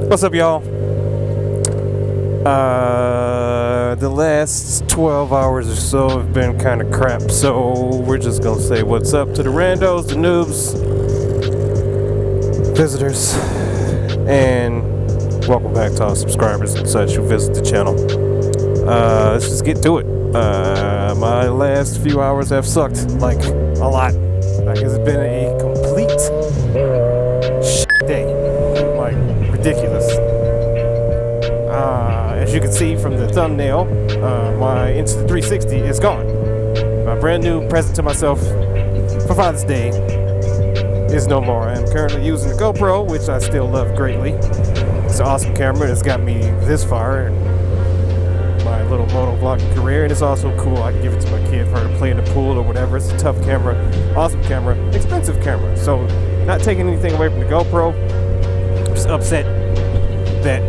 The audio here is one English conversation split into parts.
What's up, y'all? The last 12 hours or so have been kind of crap, so we're just gonna say what's up to the randos, the noobs, visitors, and welcome back to all subscribers and such who visit the channel. Let's just get to it. My last few hours have sucked, like, a lot. Like, it's been a complete shit day. Like, ridiculous. As you can see from the thumbnail, my Insta360 is gone. My brand new present to myself for Father's Day is no more. I am currently using the GoPro, which I still love greatly. It's an awesome camera. It's got me this far in my little motovlogging career, and it's also cool. I can give it to my kid for her to play in the pool or whatever. It's a tough camera, awesome camera, expensive camera. So, not taking anything away from the GoPro. I'm just upset that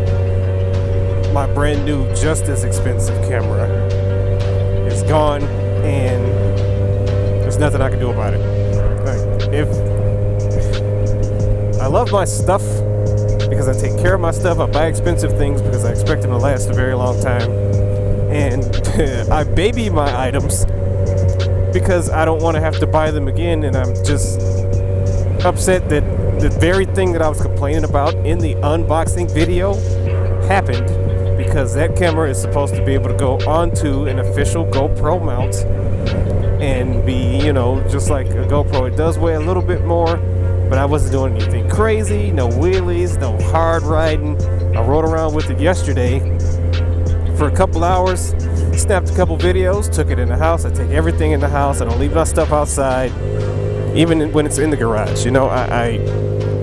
my brand new, just as expensive camera is gone, and there's nothing I can do about it. Like, if I love my stuff because I take care of my stuff, I buy expensive things because I expect them to last a very long time, and I baby my items because I don't want to have to buy them again, and I'm just upset that the very thing that I was complaining about in the unboxing video happened, because that camera is supposed to be able to go onto an official GoPro mount and be, you know, just like a GoPro. It does weigh a little bit more, but I wasn't doing anything crazy, no wheelies, no hard riding. I rode around with it yesterday for a couple hours, snapped a couple videos, took it in the house. I take everything in the house. I don't leave my stuff outside, even when it's in the garage. You know, I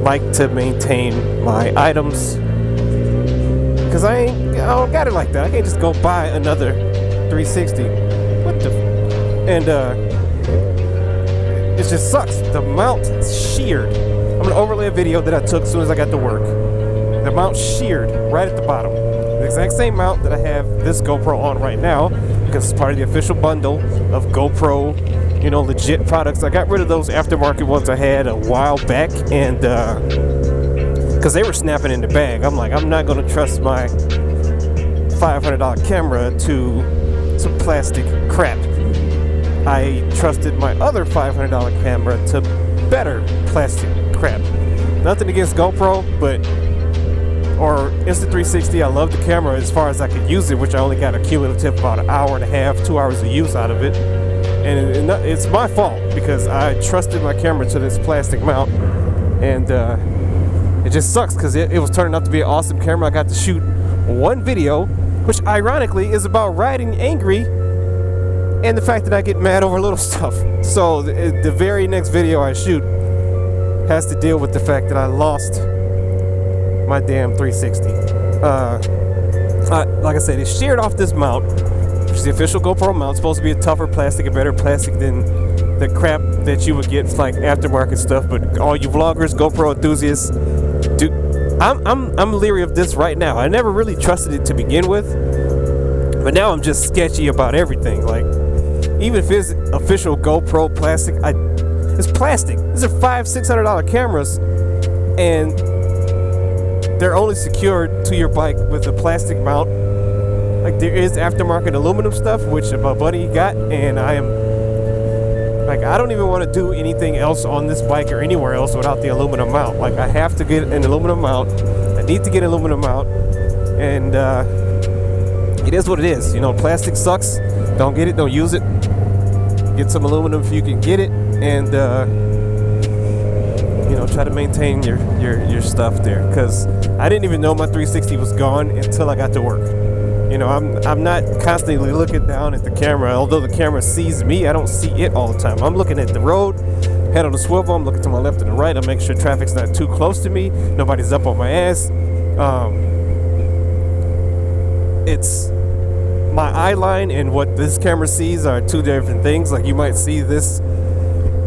like to maintain my items, because I don't got it like that. I can't just go buy another 360. What the? And it just sucks. The mount is sheared. I'm gonna overlay a video that I took as soon as I got to work. The mount sheared right at the bottom. The exact same mount that I have this GoPro on right now, because it's part of the official bundle of GoPro, you know, legit products. I got rid of those aftermarket ones I had a while back, and because they were snapping in the bag. I'm like, I'm not gonna trust my $500 camera to some plastic crap. I trusted my other $500 camera to better plastic crap. Nothing against GoPro, or Insta360. I love the camera as far as I could use it, which I only got a cumulative about an hour and a half, 2 hours of use out of it. And it's my fault, because I trusted my camera to this plastic mount, and it just sucks because it was turning out to be an awesome camera. I got to shoot one video, which ironically is about riding angry and the fact that I get mad over little stuff. So the very next video I shoot has to deal with the fact that I lost my damn 360. Like I said, it sheared off this mount, which is the official GoPro mount. It's supposed to be a tougher plastic, a better plastic than the crap that you would get like aftermarket stuff. But all you vloggers, GoPro enthusiasts, dude, I'm leery of this right now. I never really trusted it to begin with, but now I'm just sketchy about everything. Like, even if it's official GoPro plastic, it's plastic. These are $500-600 cameras, and they're only secured to your bike with a plastic mount. Like, there is aftermarket aluminum stuff, which my buddy got, and I don't even want to do anything else on this bike or anywhere else without the aluminum mount. Like, I have to get an aluminum mount. I need to get an aluminum mount, and it is what it is. You know, plastic sucks. Don't get it, don't use it. Get some aluminum if you can get it, and you know, try to maintain your stuff there. Because I didn't even know my 360 was gone until I got to work. You know, I'm not constantly looking down at the camera. Although the camera sees me, I don't see it all the time. I'm looking at the road, head on the swivel. I'm looking to my left and the right. I make sure traffic's not too close to me. Nobody's up on my ass. It's my eye line and what this camera sees are two different things. Like, you might see this,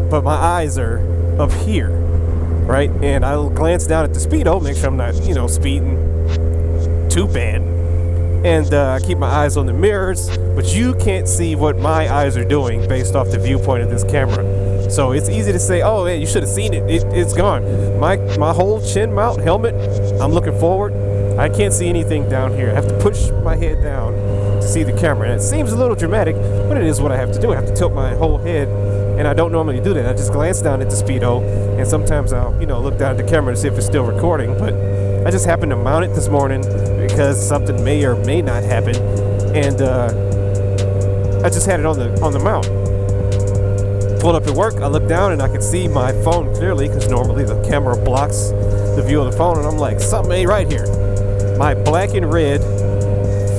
but my eyes are up here, right? And I'll glance down at the speedo, make sure I'm not, you know, speeding too bad. And I keep my eyes on the mirrors, but you can't see what my eyes are doing based off the viewpoint of this camera. So it's easy to say, oh, man, you should have seen it. It's gone. My whole chin mount helmet, I'm looking forward. I can't see anything down here. I have to push my head down to see the camera. And it seems a little dramatic, but it is what I have to do. I have to tilt my whole head, and I don't normally do that. I just glance down at the speedo, and sometimes I'll, look down at the camera to see if it's still recording. But I just happened to mount it this morning because something may or may not happen, and I just had it on the mount. Pulled up at work, I look down and I can see my phone clearly because normally the camera blocks the view of the phone, and I'm like, something ain't right here. My black and red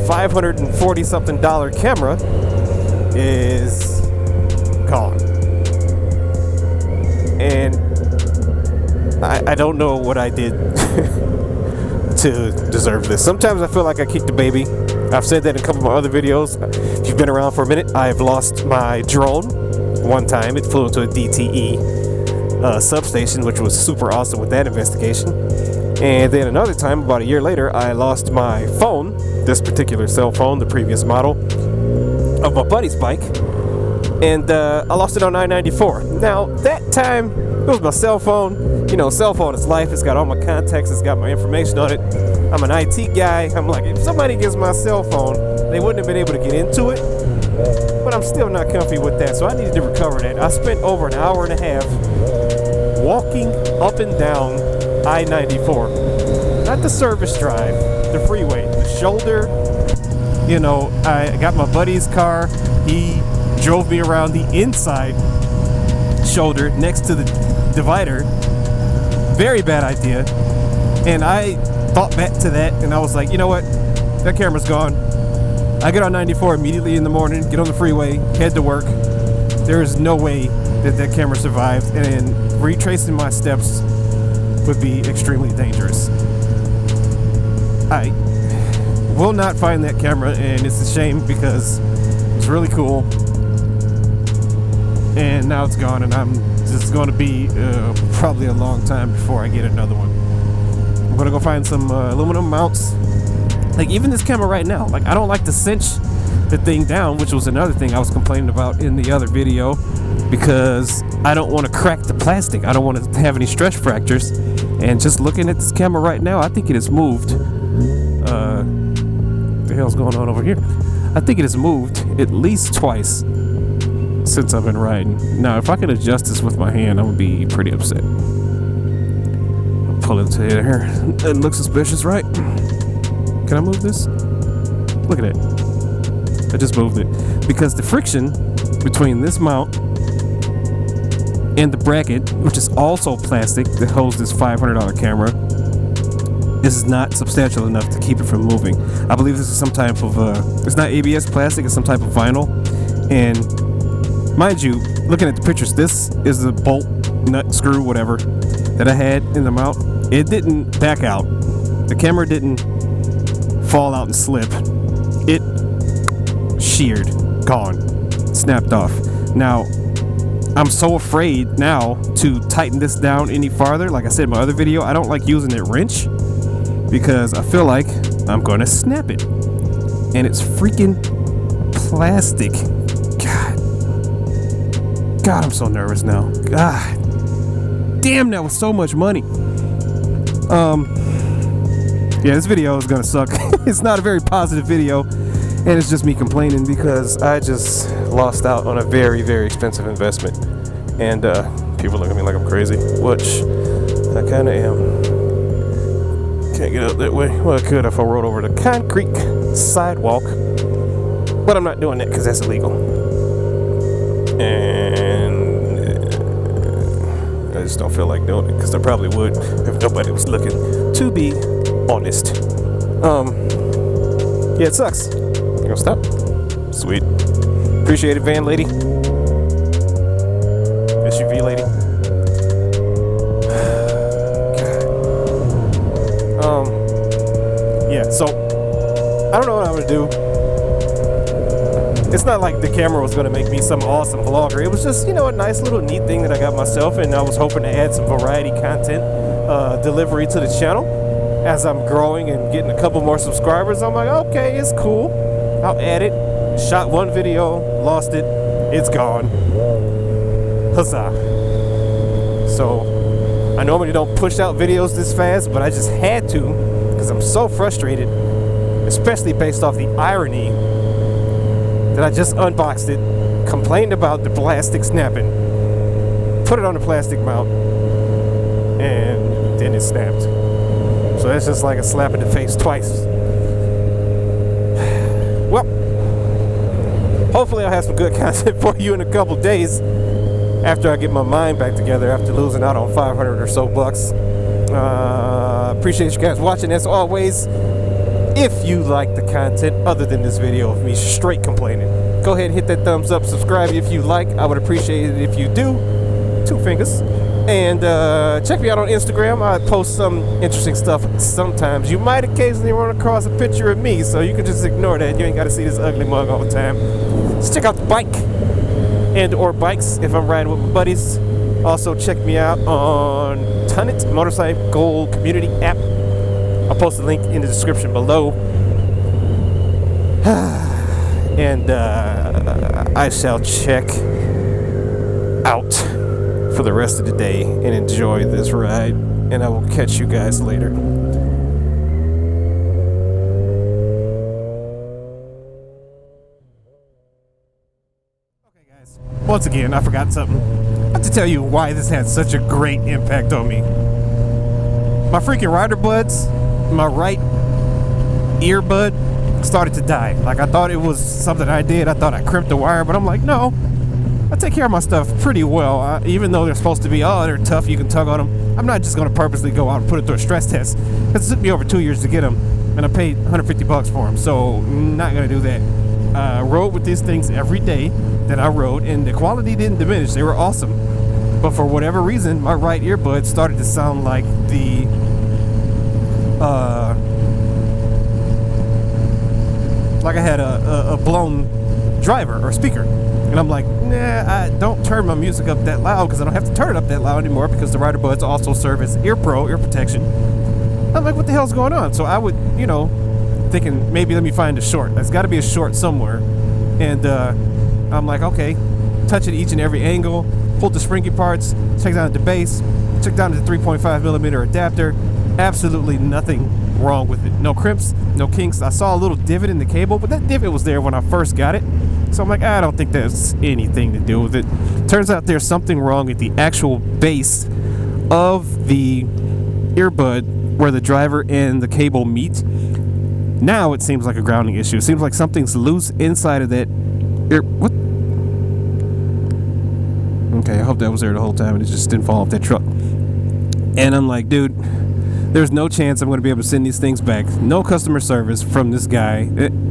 $540 something camera is gone. And I don't know what I did to deserve this. Sometimes I feel like I kicked the baby. I've said that in a couple of my other videos. If you've been around for a minute, I've lost my drone one time. It flew into a DTE substation, which was super awesome with that investigation. And then another time, about a year later, I lost my phone, this particular cell phone, the previous model of my buddy's bike, and I lost it on I-94. Now, that time, it was my cell phone. Cell phone is life. It's got all my contacts. It's got my information on it. I'm an IT guy. I'm like, if somebody gets my cell phone, they wouldn't have been able to get into it. But I'm still not comfy with that, so I needed to recover that. I spent over an hour and a half walking up and down I-94. Not the service drive, the freeway, the shoulder. I got my buddy's car. He drove me around the inside shoulder next to the divider. Very bad idea. And I thought back to that, and I was like, you know what? That camera's gone. I get on 94 immediately in the morning, get on the freeway, head to work. There is no way that camera survived, and retracing my steps would be extremely dangerous. I will not find that camera, and it's a shame because it's really cool. And now it's gone, and I'm just going to be probably a long time before I get another one. I'm going to go find some aluminum mounts. Like, even this camera right now, like, I don't like to cinch the thing down, which was another thing I was complaining about in the other video, because I don't want to crack the plastic. I don't want to have any stress fractures. And just looking at this camera right now, I think it has moved. What the hell's going on over here? I think it has moved at least twice since I've been riding. Now, if I could adjust this with my hand, I would be pretty upset. I'll pull it to here. It looks suspicious, right? Can I move this? Look at that. I just moved it. Because the friction between this mount and the bracket, which is also plastic that holds this $500 camera, is not substantial enough to keep it from moving. I believe this is some type of, it's not ABS plastic, it's some type of vinyl. And mind you, looking at the pictures, this is the bolt, nut, screw, whatever, that I had in the mount. It didn't back out. The camera didn't fall out and slip. It sheared, gone, snapped off. Now, I'm so afraid now to tighten this down any farther. Like I said in my other video, I don't like using that wrench because I feel like I'm gonna snap it. And it's freaking plastic. God, I'm so nervous now. God damn, that was so much money. Yeah, this video is gonna suck. It's not a very positive video, and it's just me complaining because I just lost out on a very, very expensive investment. And people look at me like I'm crazy, which I kind of am. Can't get out that way. Well, I could if I rode over the concrete sidewalk, but I'm not doing that because that's illegal. And I just don't feel like doing it because I probably would if nobody was looking, to be honest. Yeah, it sucks. You gonna stop? Sweet. Appreciate it, van lady. SUV lady. Yeah, so I don't know what I'm gonna do. It's not like the camera was gonna make me some awesome vlogger. It was just, a nice little neat thing that I got myself, and I was hoping to add some variety content delivery to the channel as I'm growing and getting a couple more subscribers. I'm like, okay, it's cool. I'll add it. Shot one video, lost it, it's gone. Huzzah. So I normally don't push out videos this fast, but I just had to because I'm so frustrated, especially based off the irony that I just unboxed it, complained about the plastic snapping, put it on the plastic mount, and then it snapped. So that's just like a slap in the face twice. Well, hopefully I'll have some good content for you in a couple days after I get my mind back together after losing out on 500 or so bucks. Appreciate you guys watching as always. If you like the content other than this video of me straight complaining, go ahead and hit that thumbs up, subscribe if you like. I would appreciate it if you do. 2 fingers. And check me out on Instagram. I post some interesting stuff sometimes. You might occasionally run across a picture of me, so you can just ignore that. You ain't got to see this ugly mug all the time. Just check out the bike and or bikes if I'm riding with my buddies. Also check me out on Tonit motorcycle community app. I'll post the link in the description below. And I shall check out for the rest of the day and enjoy this ride. And I will catch you guys later. Okay, guys. Once again, I forgot something. I have to tell you why this had such a great impact on me. My freaking rider buds, my right earbud started to die. Like, I thought it was something I did. I thought I crimped the wire, but I'm like, no, I take care of my stuff pretty well. Even though they're supposed to be, oh, they're tough, you can tug on them. I'm not just going to purposely go out and put it through a stress test. It took me over 2 years to get them, and I paid 150 bucks for them, so not going to do that. I rode with these things every day that I rode, and the quality didn't diminish. They were awesome. But for whatever reason, my right earbud started to sound like the like I had a blown driver or speaker. And I'm like, nah, I don't turn my music up that loud because I don't have to turn it up that loud anymore because the rider buds also serve as ear protection. I'm like, what the hell's going on? So I would, you know, thinking maybe let me find a short. There's got to be a short somewhere. And I'm like, okay, touch it each and every angle, pull the springy parts, check down at the base, check down at the 3.5 millimeter adapter. Absolutely nothing wrong with it. No crimps, no kinks. I saw a little divot in the cable, but that divot was there when I first got it. So I'm like, I don't think there's anything to do with it. Turns out there's something wrong with the actual base of the earbud where the driver and the cable meet. Now it seems like a grounding issue. It seems like something's loose inside of that ear. What? Okay, I hope that was there the whole time and it just didn't fall off that truck. And I'm like, dude, there's no chance I'm going to be able to send these things back. No customer service from this guy.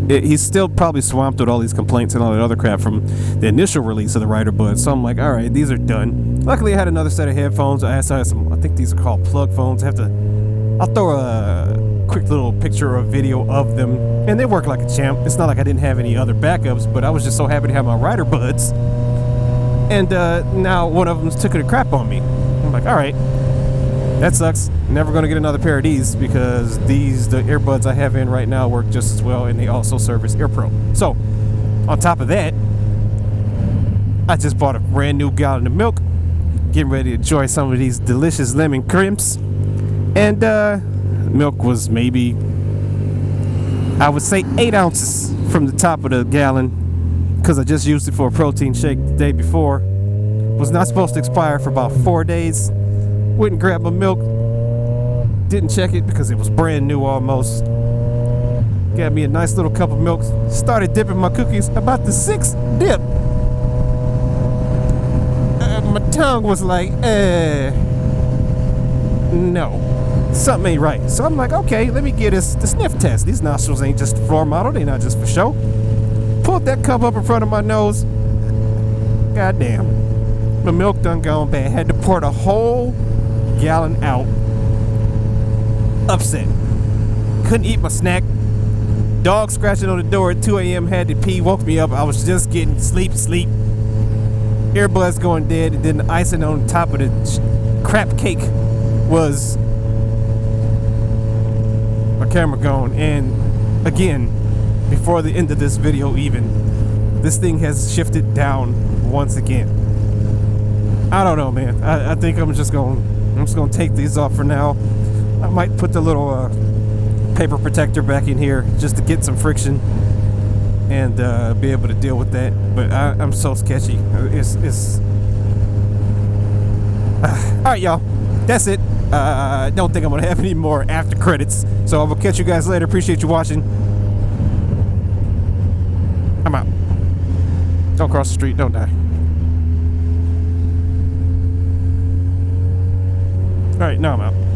He's still probably swamped with all these complaints and all that other crap from the initial release of the rider bud. So I'm like, all right, these are done. Luckily, I had another set of headphones. I had some, I think these are called plug phones. I'll throw a quick little picture or video of them. And they work like a champ. It's not like I didn't have any other backups, but I was just so happy to have my rider buds. And now one of them took a crap on me. I'm like, all right. That sucks. Never going to get another pair of these because the earbuds I have in right now work just as well, and they also service EarPro. So, on top of that, I just bought a brand new gallon of milk, getting ready to enjoy some of these delicious lemon crimps. And milk was maybe, I would say 8 ounces from the top of the gallon because I just used it for a protein shake the day before. Was not supposed to expire for about 4 days. Went and grabbed my milk, didn't check it because it was brand new almost. Got me a nice little cup of milk, started dipping my cookies. About the 6th dip, my tongue was like, no, something ain't right. So I'm like, okay, let me get the sniff test. These nostrils ain't just floor model, they not just for show. Pulled that cup up in front of my nose. Goddamn, my milk done gone bad. Had to pour the whole gallon out. Upset. Couldn't eat my snack. Dog scratching on the door at 2 a.m. had to pee. Woke me up. I was just getting sleep. Earbuds going dead. And then the icing on top of the crap cake was my camera gone. And again, before the end of this video even, this thing has shifted down once again. I don't know, man. I think I'm just gonna take these off for now. I might put the little paper protector back in here just to get some friction and be able to deal with that. But I'm so sketchy. It's all right, y'all. That's it. I don't think I'm gonna have any more after credits, so I will catch you guys later. Appreciate you watching. I'm out. Don't cross the street. Don't die. All right, now I'm out.